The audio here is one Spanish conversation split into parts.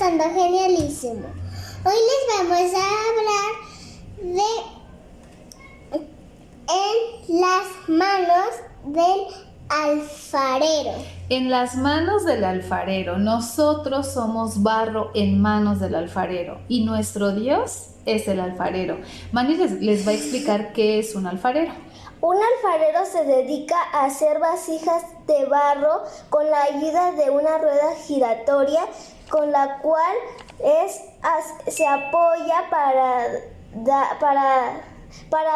pasando genialísimo. Hoy les vamos a hablar de en las manos del alfarero. En las manos del alfarero. Nosotros somos barro en manos del alfarero y nuestro Dios es el alfarero. Manny les va a explicar qué es un alfarero. Un alfarero se dedica a hacer vasijas de barro con la ayuda de una rueda giratoria con la cual se apoya para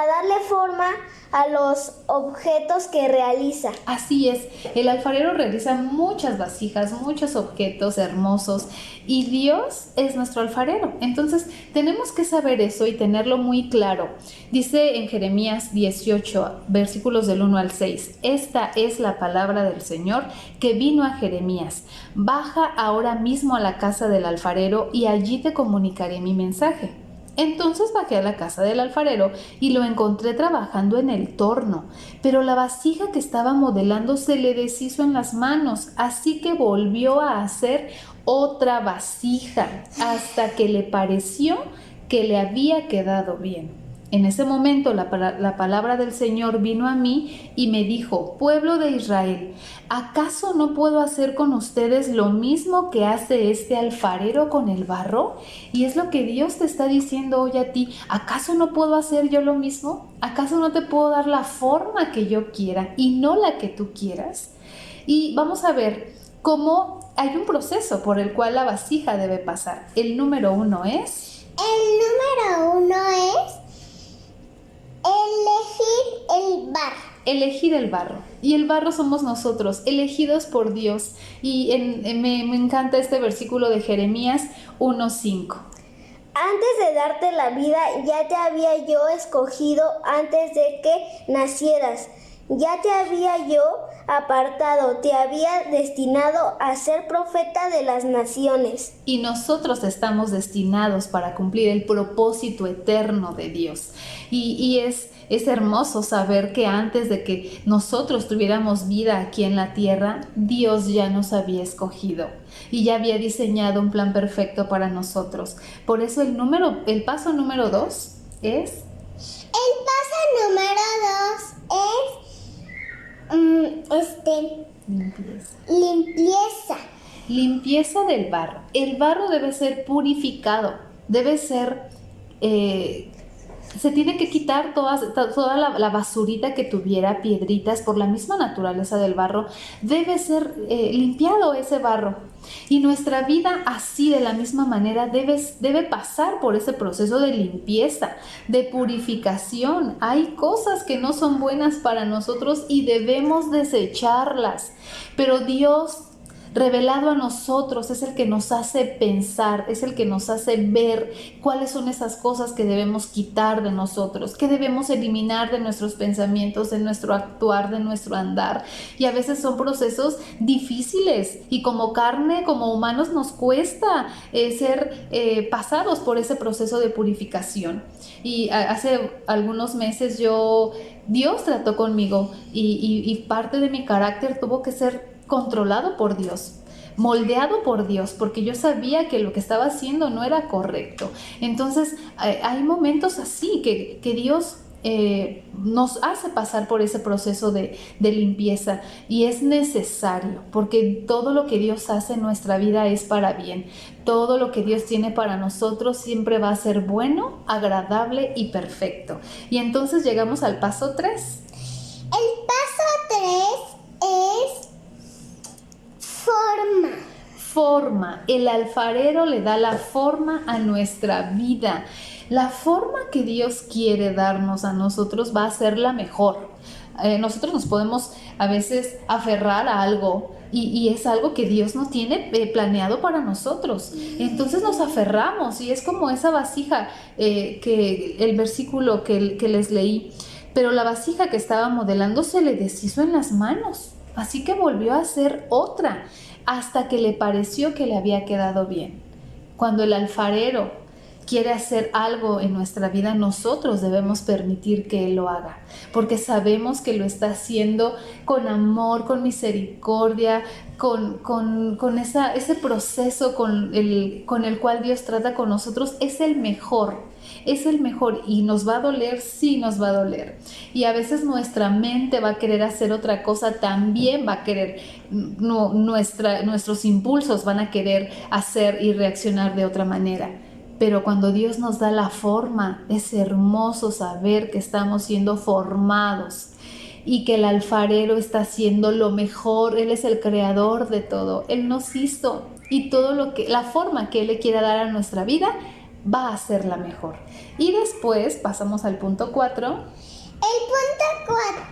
darle forma a los objetos que realiza. Así es, el alfarero realiza muchas vasijas, muchos objetos hermosos y Dios es nuestro alfarero. Entonces tenemos que saber eso y tenerlo muy claro. Dice en Jeremías 18, versículos del 1 al 6, esta es la palabra del Señor que vino a Jeremías. Baja ahora mismo a la casa del alfarero y allí te comunicaré mi mensaje. Entonces bajé a la casa del alfarero y lo encontré trabajando en el torno, pero la vasija que estaba modelando se le deshizo en las manos, así que volvió a hacer otra vasija hasta que le pareció que le había quedado bien. En ese momento la palabra del Señor vino a mí y me dijo, pueblo de Israel, ¿acaso no puedo hacer con ustedes lo mismo que hace este alfarero con el barro? Y es lo que Dios te está diciendo hoy a ti, ¿acaso no puedo hacer yo lo mismo? ¿Acaso no te puedo dar la forma que yo quiera y no la que tú quieras? Y vamos a ver cómo hay un proceso por el cual la vasija debe pasar. El número 1 es... Elegir el barro. Y el barro somos nosotros, elegidos por Dios. Y me encanta este versículo de Jeremías 1:5. Antes de darte la vida, ya te había yo escogido antes de que nacieras. Ya te había yo apartado, te había destinado a ser profeta de las naciones. Y nosotros estamos destinados para cumplir el propósito eterno de Dios. Y es hermoso saber que antes de que nosotros tuviéramos vida aquí en la tierra, Dios ya nos había escogido y ya había diseñado un plan perfecto para nosotros. Por eso el paso número 2 es... El paso número 2 es limpieza. Limpieza del barro. El barro debe ser purificado, debe ser... se tiene que quitar toda la basurita que tuviera, piedritas, por la misma naturaleza del barro, debe ser limpiado ese barro. Y nuestra vida así, de la misma manera, debe pasar por ese proceso de limpieza, de purificación. Hay cosas que no son buenas para nosotros y debemos desecharlas, pero Dios revelado a nosotros es el que nos hace pensar, es el que nos hace ver cuáles son esas cosas que debemos quitar de nosotros, que debemos eliminar de nuestros pensamientos, de nuestro actuar, de nuestro andar. Y a veces son procesos difíciles y como carne, como humanos nos cuesta ser pasados por ese proceso de purificación. Y hace algunos meses Dios trató conmigo y parte de mi carácter tuvo que ser controlado por Dios, moldeado por Dios, porque yo sabía que lo que estaba haciendo no era correcto. Entonces hay momentos así que Dios nos hace pasar por ese proceso de limpieza y es necesario, porque todo lo que Dios hace en nuestra vida es para bien. Todo lo que Dios tiene para nosotros siempre va a ser bueno, agradable y perfecto. Y entonces llegamos al paso 3. El paso 3 es forma. El alfarero le da la forma a nuestra vida. La forma que Dios quiere darnos a nosotros va a ser la mejor. Nosotros nos podemos a veces aferrar a algo y es algo que Dios no tiene planeado para nosotros. Entonces nos aferramos y es como esa vasija, que el versículo que les leí. Pero la vasija que estaba modelando se le deshizo en las manos. Así que volvió a hacer otra hasta que le pareció que le había quedado bien. Cuando el alfarero quiere hacer algo en nuestra vida, nosotros debemos permitir que Él lo haga, porque sabemos que lo está haciendo con amor, con misericordia, con ese proceso con el cual Dios trata con nosotros. Es el mejor y nos va a doler, sí nos va a doler. Y a veces nuestra mente va a querer hacer otra cosa, también va a querer, nuestros impulsos van a querer hacer y reaccionar de otra manera. Pero cuando Dios nos da la forma, es hermoso saber que estamos siendo formados y que el alfarero está haciendo lo mejor. Él es el creador de todo. Él nos hizo y la forma que Él le quiera dar a nuestra vida va a ser la mejor. Y después pasamos al punto 4. El punto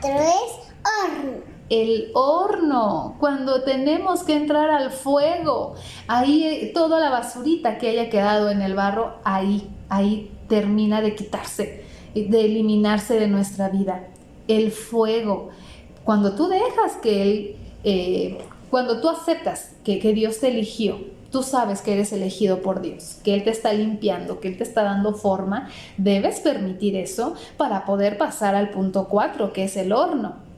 4 es horno. El horno, cuando tenemos que entrar al fuego, ahí toda la basurita que haya quedado en el barro, ahí termina de quitarse, de eliminarse de nuestra vida. El fuego, cuando tú dejas cuando tú aceptas que Dios te eligió, tú sabes que eres elegido por Dios, que Él te está limpiando, que Él te está dando forma, debes permitir eso para poder pasar al punto 4, que es el horno.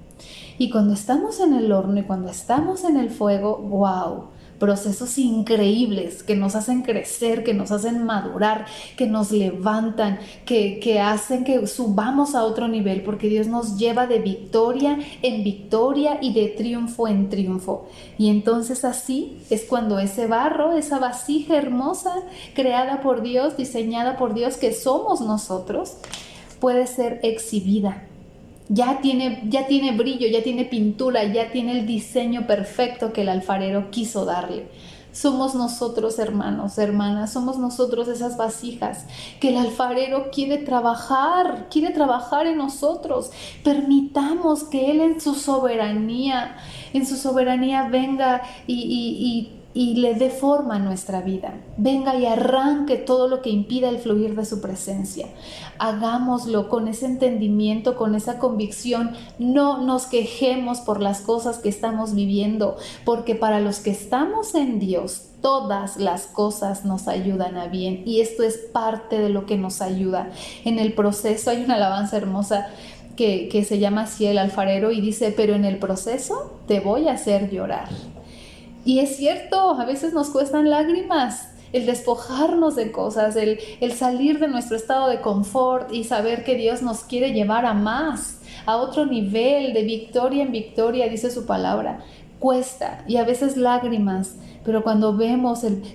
Y cuando estamos en el horno y cuando estamos en el fuego, wow, procesos increíbles que nos hacen crecer, que nos hacen madurar, que nos levantan, que hacen que subamos a otro nivel, porque Dios nos lleva de victoria en victoria y de triunfo en triunfo. Y entonces así es cuando ese barro, esa vasija hermosa, creada por Dios, diseñada por Dios, que somos nosotros, puede ser exhibida. Ya tiene brillo, ya tiene pintura, ya tiene el diseño perfecto que el alfarero quiso darle. Somos nosotros, hermanos, hermanas, somos nosotros esas vasijas que el alfarero quiere trabajar en nosotros. Permitamos que Él en su soberanía venga y le dé forma a nuestra vida. Venga y arranque todo lo que impida el fluir de su presencia. Hagámoslo con ese entendimiento, con esa convicción. No nos quejemos por las cosas que estamos viviendo, porque para los que estamos en Dios, todas las cosas nos ayudan a bien, y esto es parte de lo que nos ayuda. En el proceso hay una alabanza hermosa que se llama así, el alfarero, y dice: pero en el proceso te voy a hacer llorar. Y es cierto, a veces nos cuestan lágrimas el despojarnos de cosas, el salir de nuestro estado de confort y saber que Dios nos quiere llevar a más, a otro nivel, de victoria en victoria, dice su palabra. Cuesta, y a veces lágrimas, pero cuando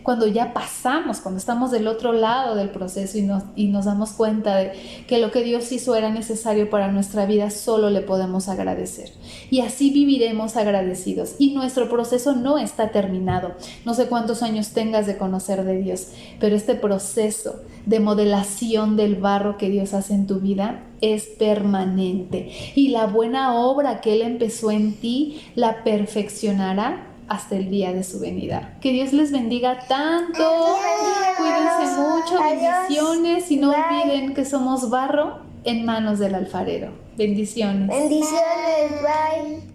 cuando ya pasamos, cuando estamos del otro lado del proceso y nos damos cuenta de que lo que Dios hizo era necesario para nuestra vida, solo le podemos agradecer. Y así viviremos agradecidos. Y nuestro proceso no está terminado. No sé cuántos años tengas de conocer de Dios, pero este proceso de modelación del barro que Dios hace en tu vida es permanente. Y la buena obra que Él empezó en ti, la perfeccionará hasta el día de su venida. Que Dios les bendiga tanto. Cuídense mucho. Bendiciones. Y no olviden que somos barro en manos del alfarero. Bendiciones. Bendiciones, bye.